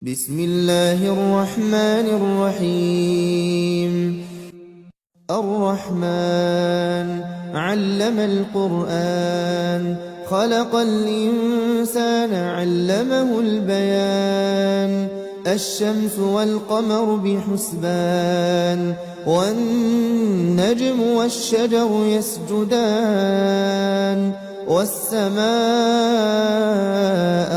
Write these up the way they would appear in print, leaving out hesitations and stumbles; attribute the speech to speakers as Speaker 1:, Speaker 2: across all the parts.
Speaker 1: بسم الله الرحمن الرحيم. الرحمن علم القرآن، خلق الإنسان علمه البيان. الشمس والقمر بحسبان، والنجم والشجر يسجدان. والسماء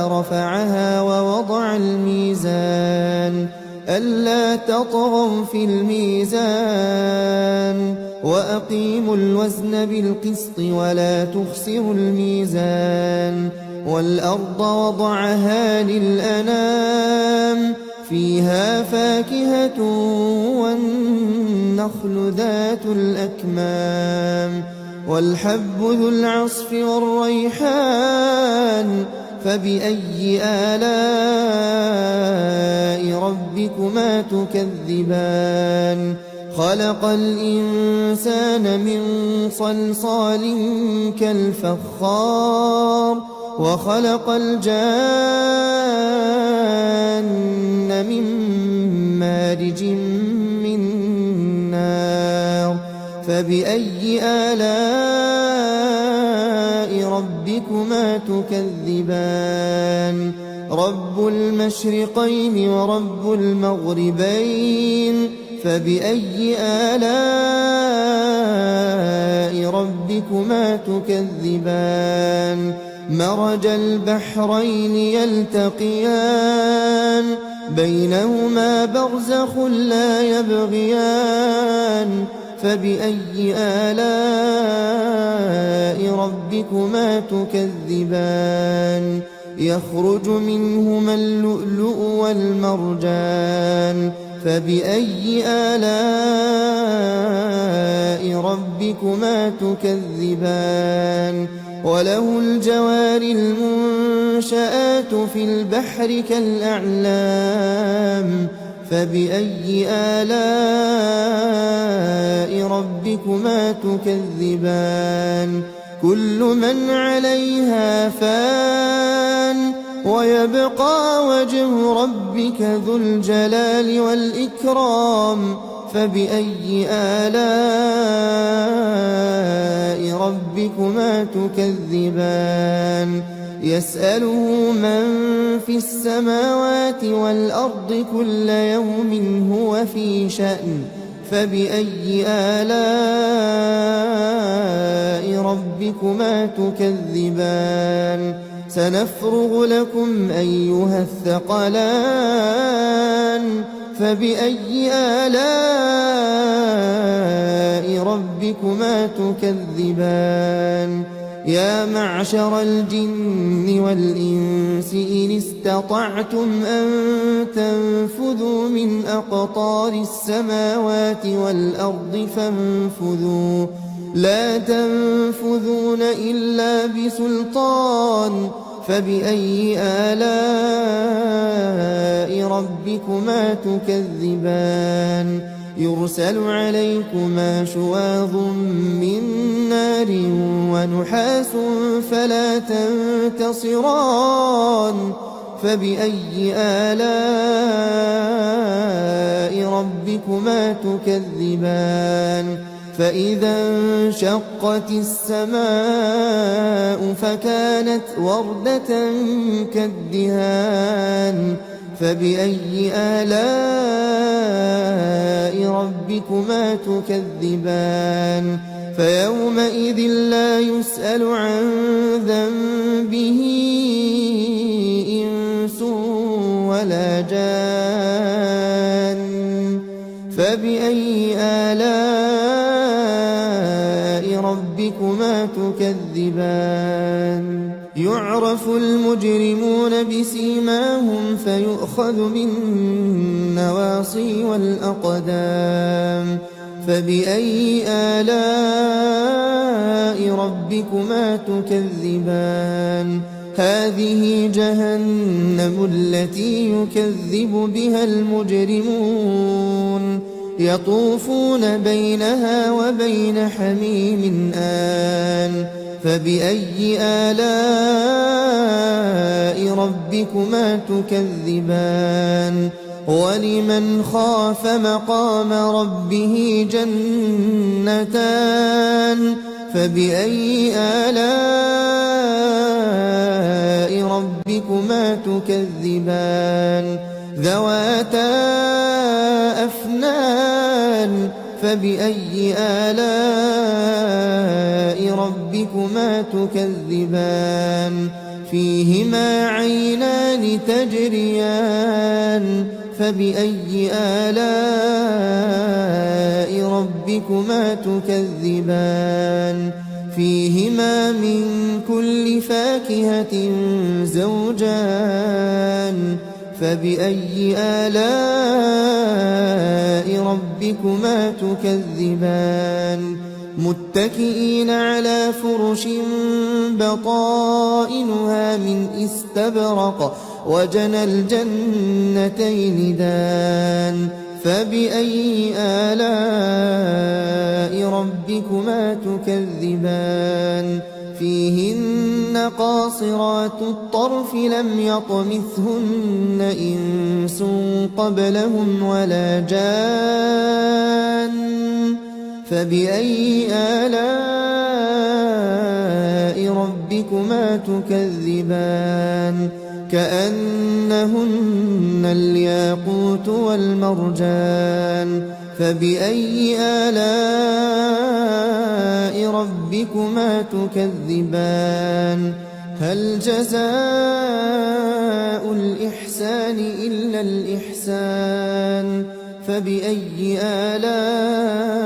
Speaker 1: رفعها ووضع الميزان، ألا تطغوا في الميزان. وأقيموا الوزن بالقسط ولا تخسروا الميزان. والأرض وضعها للأنام، فيها فاكهة والنخل ذات الأكمام. والحب ذو العصف والريحان، فبأي آلاء ربكما تكذبان. خلق الإنسان من صلصال كالفخار، وخلق الجان من مارج من نار. فبأي آلاء ربكما تكذبان. رب المشرقين ورب المغربين، فبأي آلاء ربكما تكذبان. مرج البحرين يلتقيان، بينهما برزخ لا يبغيان. فبأي آلاء ربكما تكذبان. يخرج منهما اللؤلؤ والمرجان، فبأي آلاء ربكما تكذبان. وله الجوار المنشآت في البحر كالأعلام، فبأي آلاء ربكما تكذبان. كل من عليها فان، ويبقى وجه ربك ذو الجلال والإكرام. فبأي آلاء ربكما تكذبان. يسأله من في السماوات والأرض كل يوم هو في شأن. فبأي آلاء ربكما تكذبان. سنفرغ لكم أيها الثقلان. فبأي آلاء ربكما تكذبان. يا معشر الجن والإنس إن استطعتم أن تنفذوا من أقطار السماوات والأرض فانفذوا، لا تنفذون إلا بسلطان. فبأي آلاء ربكما تكذبان. يرسل عليكما شواظ من نار ونحاس فلا تنتصران. فبأي آلاء ربكما تكذبان. فإذا انشقت السماء فكانت وردة كالدهان. فبأي آلاء ربكما تكذبان. فيومئذ لا يسأل عن ذنبه إنس ولا جان. فبأي آلاء ربكما تكذبان. يعرف المجرمون بسيماهم فيؤخذ بالنواصي والأقدام. فبأي آلاء ربكما تكذبان. هذه جهنم التي يكذب بها المجرمون، يطوفون بينها وبين حميم آن. فبأي آلاء ربكما تكذبان ولمن خاف مقام ربه جنتان فبأي آلاء ربكما تكذبان ذواتا أفنان فبأي آلاء ربكما تكذبان فيهما عينان تجريان فبأي آلاء ربكما تكذبان فيهما من كل فاكهة زوجان فبأي آلاء ربكما تكذبان متكئين على فرش بطائنها من استبرق وجنى الجنتين دان فبأي آلاء ربكما تكذبان فيهن قاصرات الطرف لم يطمثهن إنس قبلهم ولا جان فبأي آلاء ربكما تكذبان كأنهن الياقوت والمرجان فبأي آلاء ربكما تكذبان هل جزاء الإحسان إلا الإحسان فبأي آلاء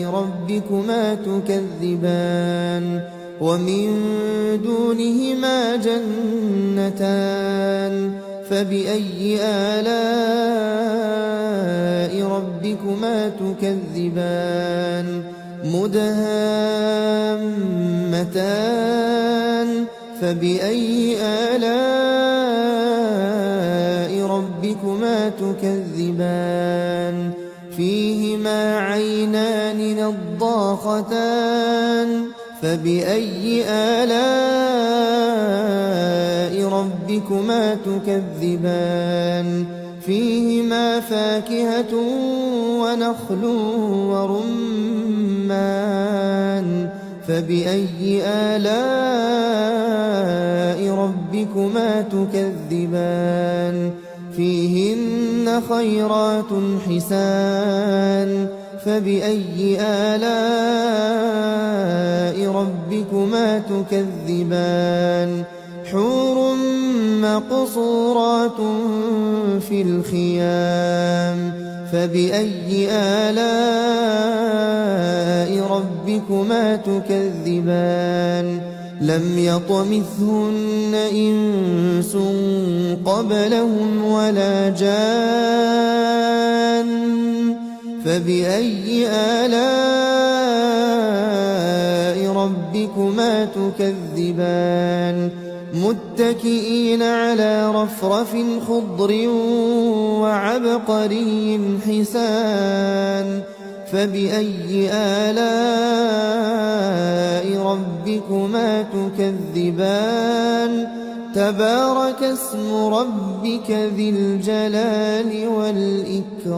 Speaker 1: ربكما تكذبان ومن دونهما جنتان فبأي آلاء ربكما تكذبان مدهامتان فبأي آلاء ربكما تكذبان فيهما عينان نضاختان فبأي آلاء ربكما تكذبان فيهما فاكهة ونخل ورمان فبأي آلاء ربكما تكذبان فيهن خيرات حسان فبأي آلاء ربكما تكذبان حور مقصورات في الخيام فبأي آلاء ربكما تكذبان لم يطمثهن إنس قبلهم ولا جان فبأي آلاء ربكما تكذبان متكئين على رفرف خضر وعبقري حسان فبأي آلاء ربكما تكذبان تبارك اسم ربك ذي الجلال والإكرام